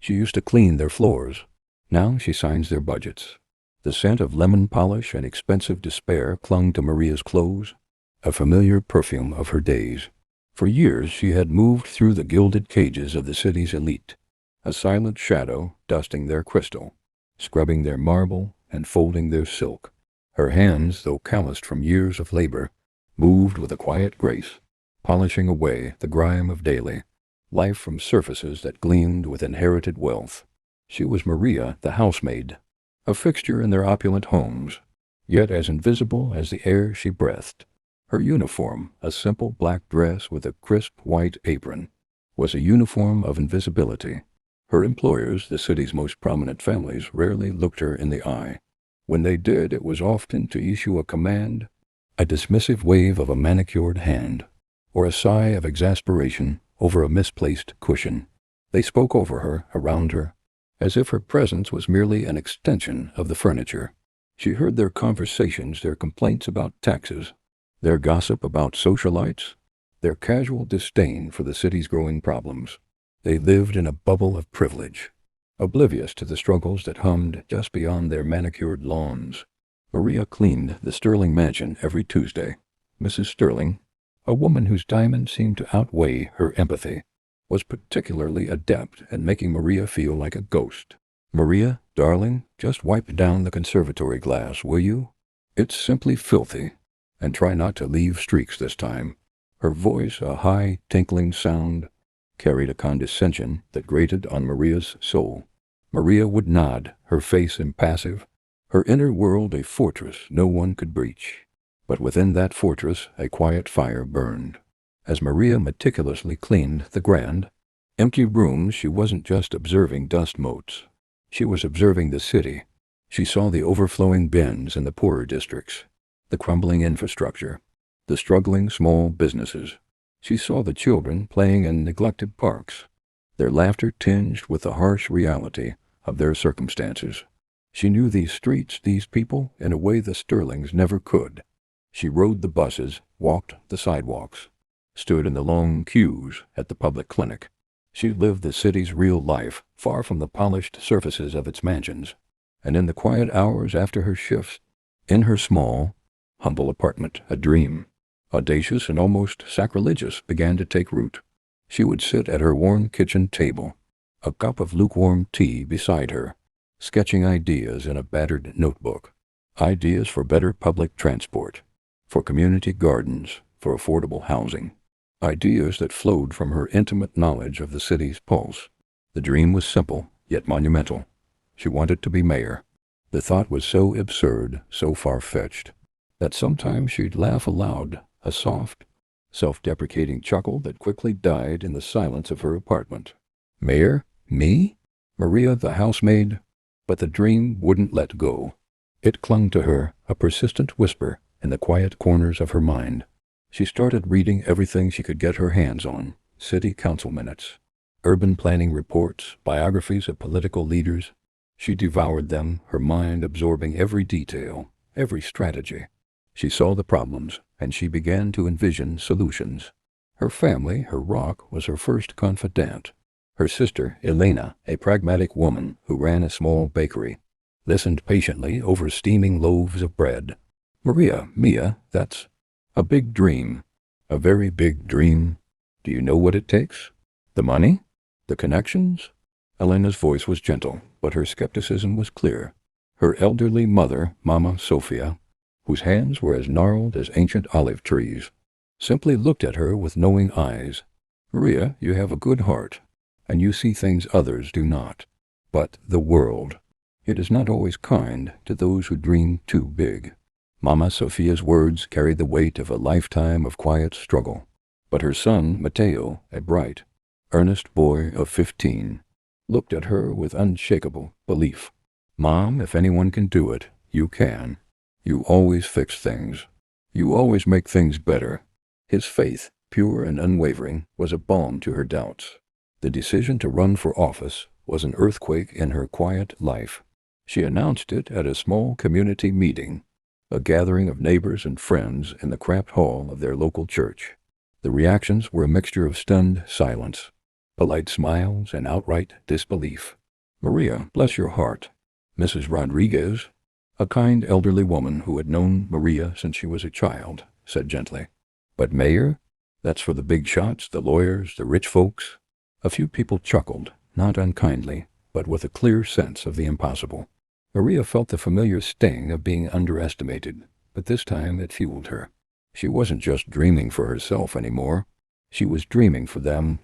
She used to clean their floors. Now she signs their budgets. The scent of lemon polish and expensive despair clung to Maria's clothes, a familiar perfume of her days. For years she had moved through the gilded cages of the city's elite, a silent shadow dusting their crystal, scrubbing their marble, and folding their silk. Her hands, though calloused from years of labor, moved with a quiet grace, polishing away the grime of daily life from surfaces that gleamed with inherited wealth. She was Maria, the housemaid, a fixture in their opulent homes, yet as invisible as the air she breathed. Her uniform, a simple black dress with a crisp white apron, was a uniform of invisibility. Her employers, the city's most prominent families, rarely looked her in the eye. When they did, it was often to issue a command, a dismissive wave of a manicured hand, or a sigh of exasperation over a misplaced cushion. They spoke over her, around her, as if her presence was merely an extension of the furniture. She heard their conversations, their complaints about taxes, their gossip about socialites, their casual disdain for the city's growing problems. They lived in a bubble of privilege, oblivious to the struggles that hummed just beyond their manicured lawns. Maria cleaned the Sterling mansion every Tuesday. Mrs. Sterling, a woman whose diamonds seemed to outweigh her empathy, was particularly adept at making Maria feel like a ghost. "Maria, darling, just wipe down the conservatory glass, will you? It's simply filthy. And try not to leave streaks this time." Her voice, a high, tinkling sound, carried a condescension that grated on Maria's soul. Maria would nod, her face impassive, her inner world a fortress no one could breach. But within that fortress a quiet fire burned. As Maria meticulously cleaned the grand, empty rooms, she wasn't just observing dust motes. She was observing the city. She saw the overflowing bins in the poorer districts, the crumbling infrastructure, the struggling small businesses. She saw the children playing in neglected parks, their laughter tinged with the harsh reality of their circumstances. She knew these streets, these people, in a way the Sterlings never could. She rode the buses, walked the sidewalks, stood in the long queues at the public clinic. She lived the city's real life, far from the polished surfaces of its mansions. And in the quiet hours after her shifts, in her small, humble apartment, a dream, audacious and almost sacrilegious, began to take root. She would sit at her worn kitchen table, a cup of lukewarm tea beside her, sketching ideas in a battered notebook. Ideas for better public transport, for community gardens, for affordable housing. Ideas that flowed from her intimate knowledge of the city's pulse. The dream was simple, yet monumental. She wanted to be mayor. The thought was so absurd, so far-fetched, that sometimes she'd laugh aloud, a soft, self-deprecating chuckle that quickly died in the silence of her apartment. Mayor? Me? Maria, the housemaid? But the dream wouldn't let go. It clung to her, a persistent whisper in the quiet corners of her mind. She started reading everything she could get her hands on: city council minutes, urban planning reports, biographies of political leaders. She devoured them, her mind absorbing every detail, every strategy. She saw the problems, and she began to envision solutions. Her family, her rock, was her first confidant. Her sister, Elena, a pragmatic woman who ran a small bakery, listened patiently over steaming loaves of bread. Maria, Mia, that's a big dream, a very big dream. Do you know what it takes? The money? The connections? Elena's voice was gentle, but her skepticism was clear. Her elderly mother, Mama Sofia, whose hands were as gnarled as ancient olive trees, simply looked at her with knowing eyes. Maria, you have a good heart, and you see things others do not. But the world, it is not always kind to those who dream too big. Mama Sofia's words carried the weight of a lifetime of quiet struggle. But her son, Matteo, a bright, earnest boy of 15, looked at her with unshakable belief. Mom, if anyone can do it, you can. You always fix things. You always make things better. His faith, pure and unwavering, was a balm to her doubts. The decision to run for office was an earthquake in her quiet life. She announced it at a small community meeting, a gathering of neighbors and friends in the cramped hall of their local church. The reactions were a mixture of stunned silence, polite smiles, and outright disbelief. "Maria, bless your heart." Mrs. Rodriguez, a kind elderly woman who had known Maria since she was a child, said gently. "But mayor? That's for the big shots, the lawyers, the rich folks." A few people chuckled, not unkindly, but with a clear sense of the impossible. Maria felt the familiar sting of being underestimated, but this time it fueled her. She wasn't just dreaming for herself anymore. She was dreaming for them.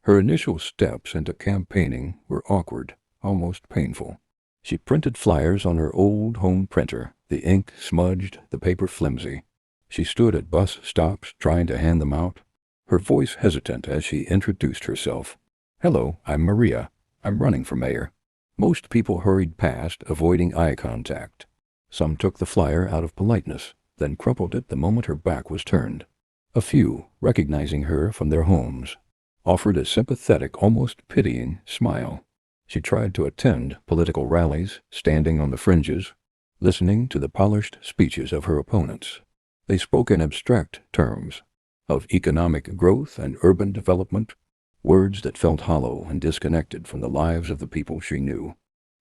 Her initial steps into campaigning were awkward, almost painful. She printed flyers on her old home printer, the ink smudged, the paper flimsy. She stood at bus stops trying to hand them out, her voice hesitant as she introduced herself. "Hello, I'm Maria. I'm running for mayor." Most people hurried past, avoiding eye contact. Some took the flyer out of politeness, then crumpled it the moment her back was turned. A few, recognizing her from their homes, offered a sympathetic, almost pitying smile. She tried to attend political rallies, standing on the fringes, listening to the polished speeches of her opponents. They spoke in abstract terms, of economic growth and urban development, words that felt hollow and disconnected from the lives of the people she knew.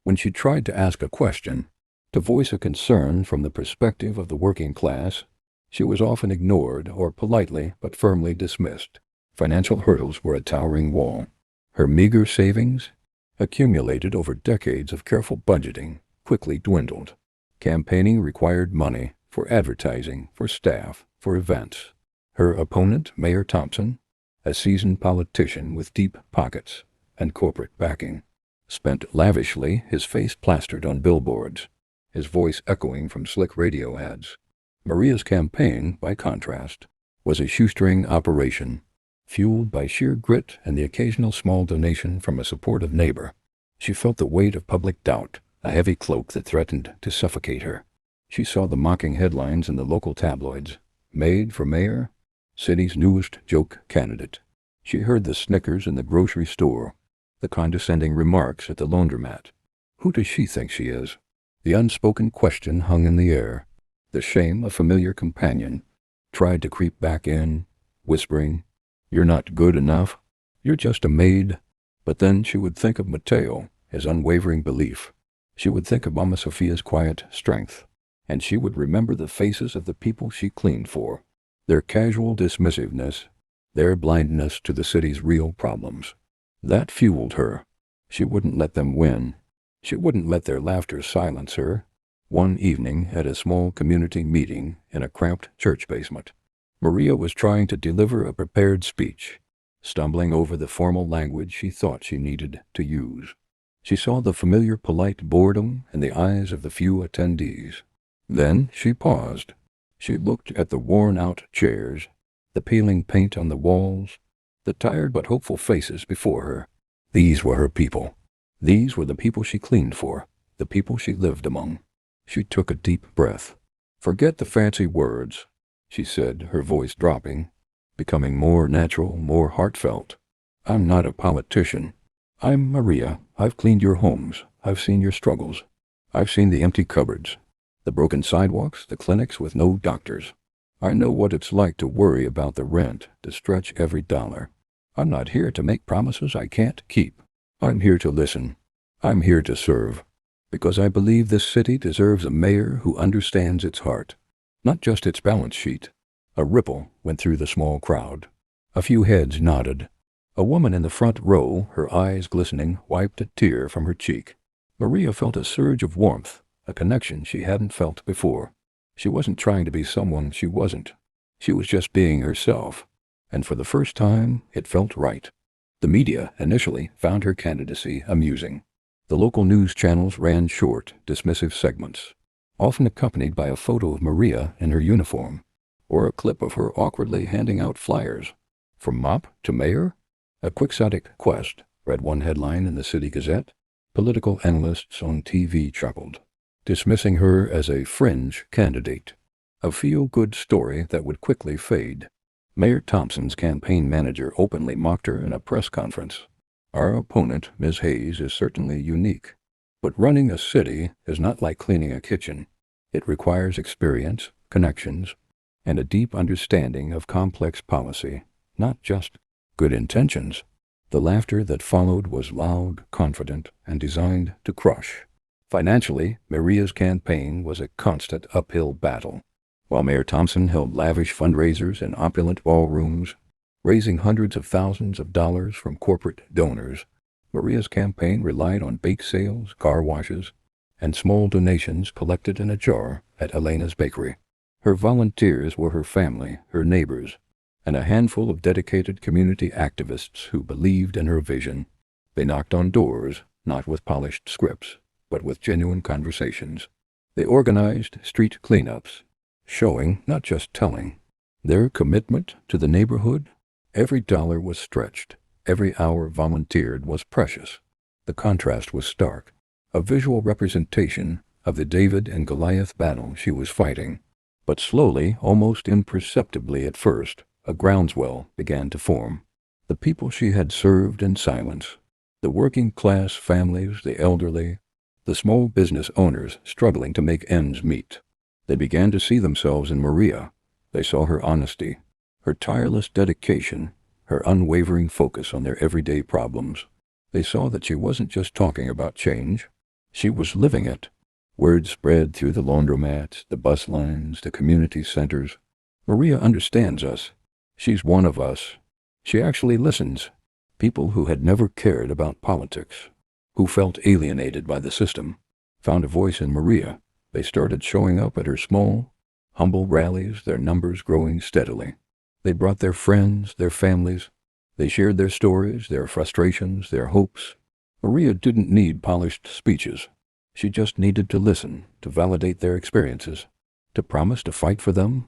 When she tried to ask a question, to voice a concern from the perspective of the working class, she was often ignored or politely but firmly dismissed. Financial hurdles were a towering wall. Her meager savings, accumulated over decades of careful budgeting, quickly dwindled. Campaigning required money for advertising, for staff, for events. Her opponent, Mayor Thompson, a seasoned politician with deep pockets and corporate backing, spent lavishly, his face plastered on billboards, his voice echoing from slick radio ads. Maria's campaign, by contrast, was a shoestring operation, fueled by sheer grit and the occasional small donation from a supportive neighbor. She felt the weight of public doubt, a heavy cloak that threatened to suffocate her. She saw the mocking headlines in the local tabloids. "Made for mayor? City's newest joke candidate." She heard the snickers in the grocery store, the condescending remarks at the laundromat. Who does she think she is? The unspoken question hung in the air. The shame, a familiar companion, tried to creep back in, whispering, "You're not good enough. You're just a maid." But then she would think of Mateo, his unwavering belief. She would think of Mama Sophia's quiet strength. And she would remember the faces of the people she cleaned for, their casual dismissiveness, their blindness to the city's real problems. That fueled her. She wouldn't let them win. She wouldn't let their laughter silence her. One evening at a small community meeting in a cramped church basement, Maria was trying to deliver a prepared speech, stumbling over the formal language she thought she needed to use. She saw the familiar polite boredom in the eyes of the few attendees. Then she paused. She looked at the worn-out chairs, the peeling paint on the walls, the tired but hopeful faces before her. These were her people. These were the people she cleaned for, the people she lived among. She took a deep breath. "Forget the fancy words," she said, her voice dropping, becoming more natural, more heartfelt. "I'm not a politician. I'm Maria. I've cleaned your homes. I've seen your struggles. I've seen the empty cupboards, the broken sidewalks, the clinics with no doctors. I know what it's like to worry about the rent, to stretch every dollar. I'm not here to make promises I can't keep. I'm here to listen. I'm here to serve. Because I believe this city deserves a mayor who understands its heart, not just its balance sheet." A ripple went through the small crowd. A few heads nodded. A woman in the front row, her eyes glistening, wiped a tear from her cheek. Maria felt a surge of warmth, a connection she hadn't felt before. She wasn't trying to be someone she wasn't. She was just being herself, and for the first time, it felt right. The media initially found her candidacy amusing. The local news channels ran short, dismissive segments, often accompanied by a photo of Maria in her uniform, or a clip of her awkwardly handing out flyers. "From mop to mayor? A quixotic quest," read one headline in the City Gazette. Political analysts on TV chuckled, dismissing her as a fringe candidate, a feel-good story that would quickly fade. Mayor Thompson's campaign manager openly mocked her in a press conference. "Our opponent, Ms. Hayes, is certainly unique, but running a city is not like cleaning a kitchen. It requires experience, connections, and a deep understanding of complex policy, not just good intentions." The laughter that followed was loud, confident, and designed to crush. Financially, Maria's campaign was a constant uphill battle. While Mayor Thompson held lavish fundraisers in opulent ballrooms, raising hundreds of thousands of dollars from corporate donors, Maria's campaign relied on bake sales, car washes, and small donations collected in a jar at Elena's bakery. Her volunteers were her family, her neighbors, and a handful of dedicated community activists who believed in her vision. They knocked on doors, not with polished scripts, but with genuine conversations. They organized street cleanups, showing, not just telling, their commitment to the neighborhood. Every dollar was stretched. Every hour volunteered was precious. The contrast was stark, a visual representation of the David and Goliath battle she was fighting. But slowly, almost imperceptibly at first, a groundswell began to form. The people she had served in silence, the working-class families, the elderly, the small business owners struggling to make ends meet. They began to see themselves in Maria. They saw her honesty, her tireless dedication, her unwavering focus on their everyday problems. They saw that she wasn't just talking about change. She was living it. Word spread through the laundromats, the bus lines, the community centers. Maria understands us. She's one of us. She actually listens. People who had never cared about politics, who felt alienated by the system, found a voice in Maria. They started showing up at her small, humble rallies, their numbers growing steadily. They brought their friends, their families. They shared their stories, their frustrations, their hopes. Maria didn't need polished speeches. She just needed to listen, to validate their experiences, to promise to fight for them.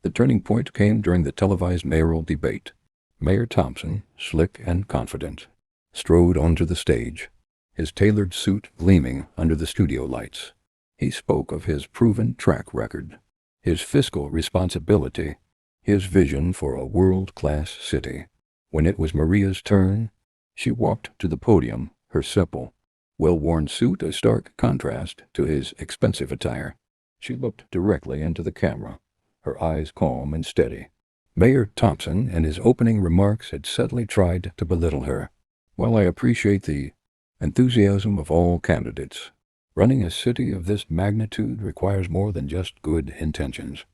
The turning point came during the televised mayoral debate. Mayor Thompson, slick and confident, strode onto the stage, his tailored suit gleaming under the studio lights. He spoke of his proven track record, his fiscal responsibility, his vision for a world-class city. When it was Maria's turn, she walked to the podium, her simple, well-worn suit a stark contrast to his expensive attire. She looked directly into the camera, her eyes calm and steady. Mayor Thompson, in his opening remarks, had subtly tried to belittle her. While I appreciate the enthusiasm of all candidates, running a city of this magnitude requires more than just good intentions.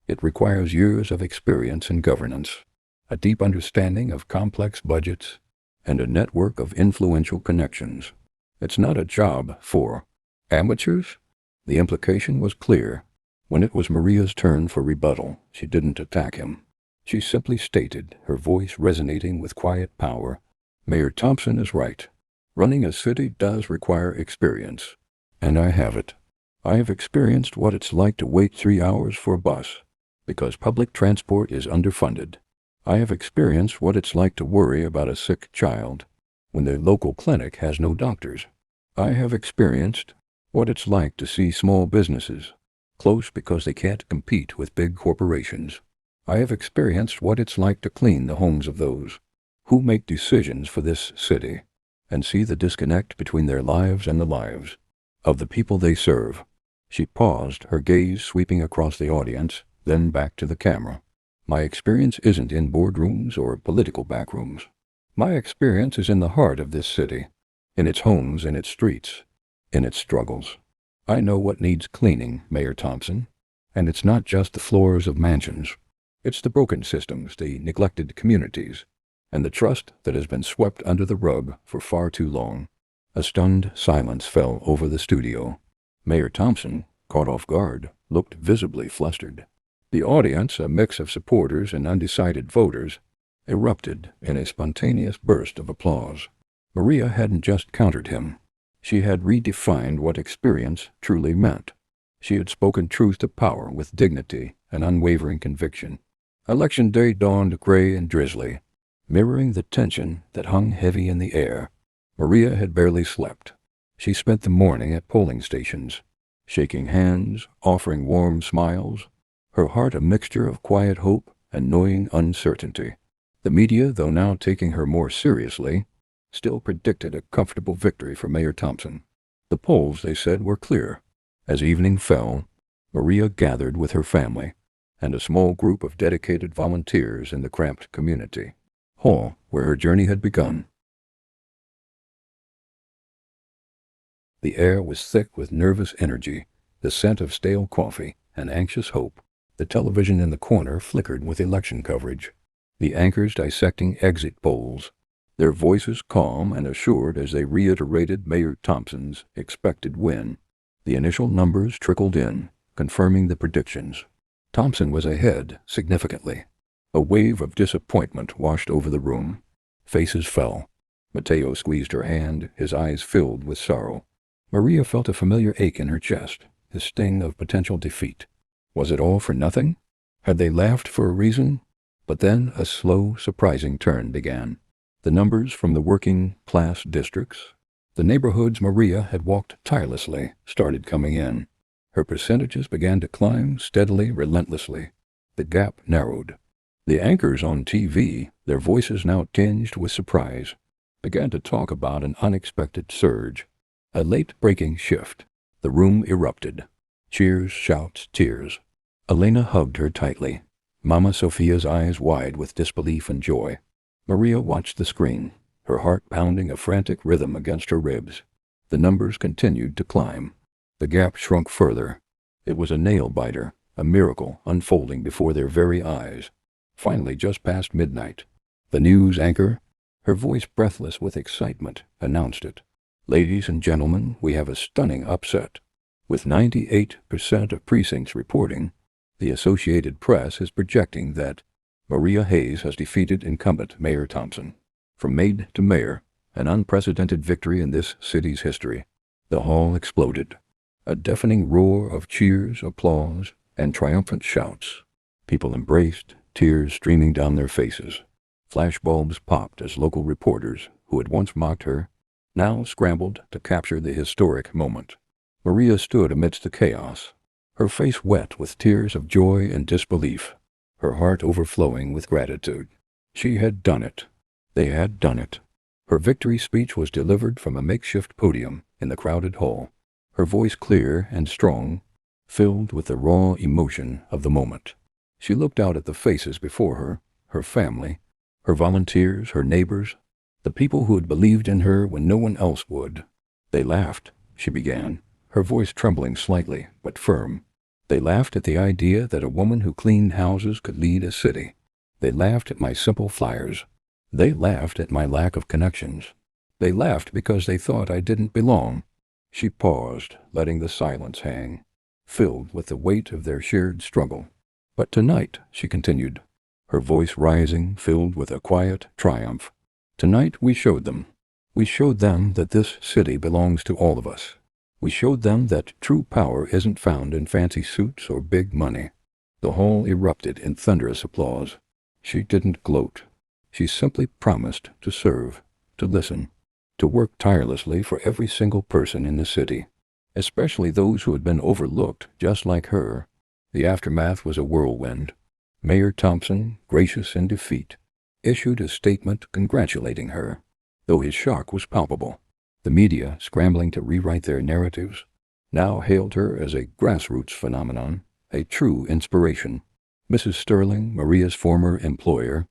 It requires years of experience in governance, a deep understanding of complex budgets, and a network of influential connections. It's not a job for amateurs. The implication was clear. When it was Maria's turn for rebuttal, she didn't attack him. She simply stated, her voice resonating with quiet power, "Mayor Thompson is right. Running a city does require experience. And I have it. I have experienced what it's like to wait 3 hours for a bus because public transport is underfunded. I have experienced what it's like to worry about a sick child when the local clinic has no doctors. I have experienced what it's like to see small businesses close because they can't compete with big corporations. I have experienced what it's like to clean the homes of those who make decisions for this city and see the disconnect between their lives and the lives of the people they serve." She paused, her gaze sweeping across the audience, then back to the camera. "My experience isn't in boardrooms or political backrooms. My experience is in the heart of this city, in its homes, in its streets, in its struggles. I know what needs cleaning, Mayor Thompson, and it's not just the floors of mansions. It's the broken systems, the neglected communities, and the trust that has been swept under the rug for far too long." A stunned silence fell over the studio. Mayor Thompson, caught off guard, looked visibly flustered. The audience, a mix of supporters and undecided voters, erupted in a spontaneous burst of applause. Maria hadn't just countered him. She had redefined what experience truly meant. She had spoken truth to power with dignity and unwavering conviction. Election day dawned gray and drizzly, mirroring the tension that hung heavy in the air. Maria had barely slept. She spent the morning at polling stations, shaking hands, offering warm smiles, her heart a mixture of quiet hope and gnawing uncertainty. The media, though now taking her more seriously, still predicted a comfortable victory for Mayor Thompson. The polls, they said, were clear. As evening fell, Maria gathered with her family and a small group of dedicated volunteers in the cramped community hall where her journey had begun. The air was thick with nervous energy, the scent of stale coffee, and anxious hope. The television in the corner flickered with election coverage, the anchors dissecting exit polls, their voices calm and assured as they reiterated Mayor Thompson's expected win. The initial numbers trickled in, confirming the predictions. Thompson was ahead significantly. A wave of disappointment washed over the room. Faces fell. Mateo squeezed her hand, his eyes filled with sorrow. Maria felt a familiar ache in her chest, the sting of potential defeat. Was it all for nothing? Had they laughed for a reason? But then a slow, surprising turn began. The numbers from the working-class districts, the neighborhoods Maria had walked tirelessly, started coming in. Her percentages began to climb steadily, relentlessly. The gap narrowed. The anchors on TV, their voices now tinged with surprise, began to talk about an unexpected surge, a late-breaking shift. The room erupted. Cheers, shouts, tears. Elena hugged her tightly, Mama Sophia's eyes wide with disbelief and joy. Maria watched the screen, her heart pounding a frantic rhythm against her ribs. The numbers continued to climb. The gap shrunk further. It was a nail-biter, a miracle unfolding before their very eyes. Finally, just past midnight, the news anchor, her voice breathless with excitement, announced it. Ladies and gentlemen, we have a stunning upset. With 98% of precincts reporting, the Associated Press is projecting that Maria Hayes has defeated incumbent Mayor Thompson. From maid to mayor, an unprecedented victory in this city's history. The hall exploded. A deafening roar of cheers, applause, and triumphant shouts. People embraced, tears streaming down their faces. Flashbulbs popped as local reporters, who had once mocked her, now scrambled to capture the historic moment. Maria stood amidst the chaos, her face wet with tears of joy and disbelief, her heart overflowing with gratitude. She had done it. They had done it. Her victory speech was delivered from a makeshift podium in the crowded hall, her voice clear and strong, filled with the raw emotion of the moment. She looked out at the faces before her, her family, her volunteers, her neighbors, the people who had believed in her when no one else would. They laughed, she began, her voice trembling slightly, but firm. They laughed at the idea that a woman who cleaned houses could lead a city. They laughed at my simple flyers. They laughed at my lack of connections. They laughed because they thought I didn't belong. She paused, letting the silence hang, filled with the weight of their shared struggle. But tonight, she continued, her voice rising, filled with a quiet triumph. Tonight we showed them. We showed them that this city belongs to all of us. We showed them that true power isn't found in fancy suits or big money. The hall erupted in thunderous applause. She didn't gloat. She simply promised to serve, to listen, to work tirelessly for every single person in the city, especially those who had been overlooked just like her. The aftermath was a whirlwind. Mayor Thompson, gracious in defeat, issued a statement congratulating her, though his shock was palpable. The media, scrambling to rewrite their narratives, now hailed her as a grassroots phenomenon, a true inspiration. Mrs. Sterling, Maria's former employer,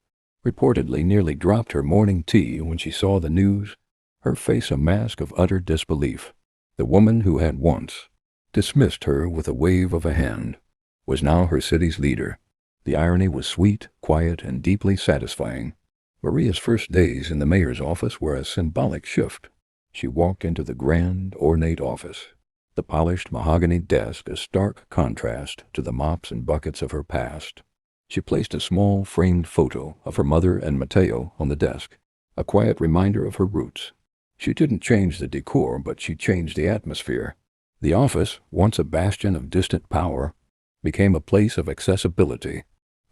reportedly nearly dropped her morning tea when she saw the news, her face a mask of utter disbelief. The woman who had once dismissed her with a wave of a hand was now her city's leader. The irony was sweet, quiet, and deeply satisfying. Maria's first days in the mayor's office were a symbolic shift. She walked into the grand, ornate office, the polished mahogany desk a stark contrast to the mops and buckets of her past. She placed a small, framed photo of her mother and Mateo on the desk, a quiet reminder of her roots. She didn't change the decor, but she changed the atmosphere. The office, once a bastion of distant power, became a place of accessibility,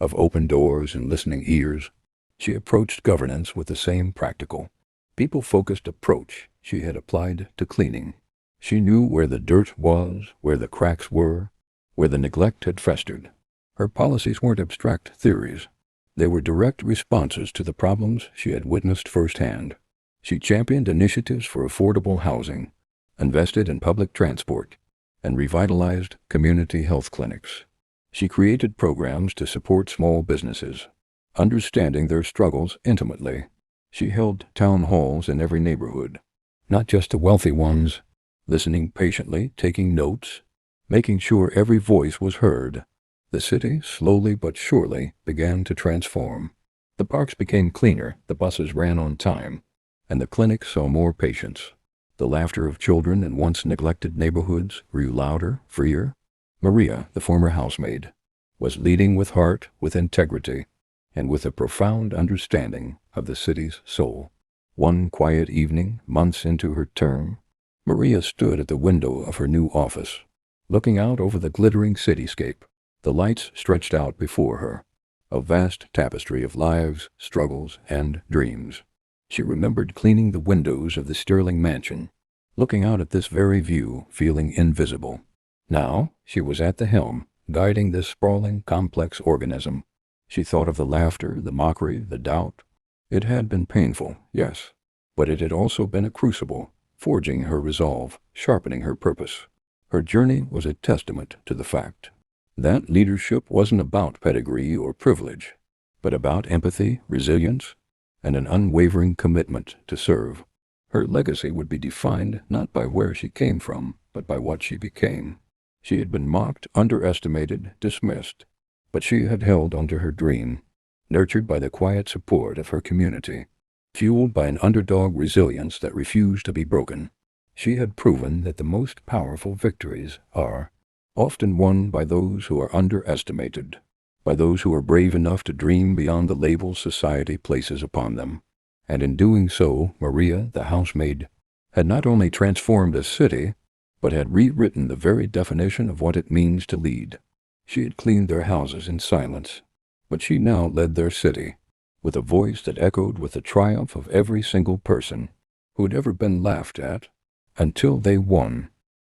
of open doors and listening ears. She approached governance with the same practical, people-focused approach she had applied to cleaning. She knew where the dirt was, where the cracks were, where the neglect had festered. Her policies weren't abstract theories. They were direct responses to the problems she had witnessed firsthand. She championed initiatives for affordable housing, invested in public transport, and revitalized community health clinics. She created programs to support small businesses, understanding their struggles intimately. She held town halls in every neighborhood, not just the wealthy ones, listening patiently, taking notes, making sure every voice was heard. The city, slowly but surely, began to transform. The parks became cleaner, the buses ran on time, and the clinic saw more patients. The laughter of children in once neglected neighborhoods grew louder, freer. Maria, the former housemaid, was leading with heart, with integrity, and with a profound understanding of the city's soul. One quiet evening, months into her term, Maria stood at the window of her new office, looking out over the glittering cityscape. The lights stretched out before her, a vast tapestry of lives, struggles, and dreams. She remembered cleaning the windows of the Sterling mansion, looking out at this very view, feeling invisible. Now she was at the helm, guiding this sprawling, complex organism. She thought of the laughter, the mockery, the doubt. It had been painful, yes, but it had also been a crucible, forging her resolve, sharpening her purpose. Her journey was a testament to the fact that leadership wasn't about pedigree or privilege, but about empathy, resilience, and an unwavering commitment to serve. Her legacy would be defined not by where she came from, but by what she became. She had been mocked, underestimated, dismissed, but she had held onto her dream, nurtured by the quiet support of her community, fueled by an underdog resilience that refused to be broken. She had proven that the most powerful victories are often won by those who are underestimated, by those who are brave enough to dream beyond the labels society places upon them. And in doing so, Maria, the housemaid, had not only transformed a city, but had rewritten the very definition of what it means to lead. She had cleaned their houses in silence, but she now led their city, with a voice that echoed with the triumph of every single person who had ever been laughed at, until they won.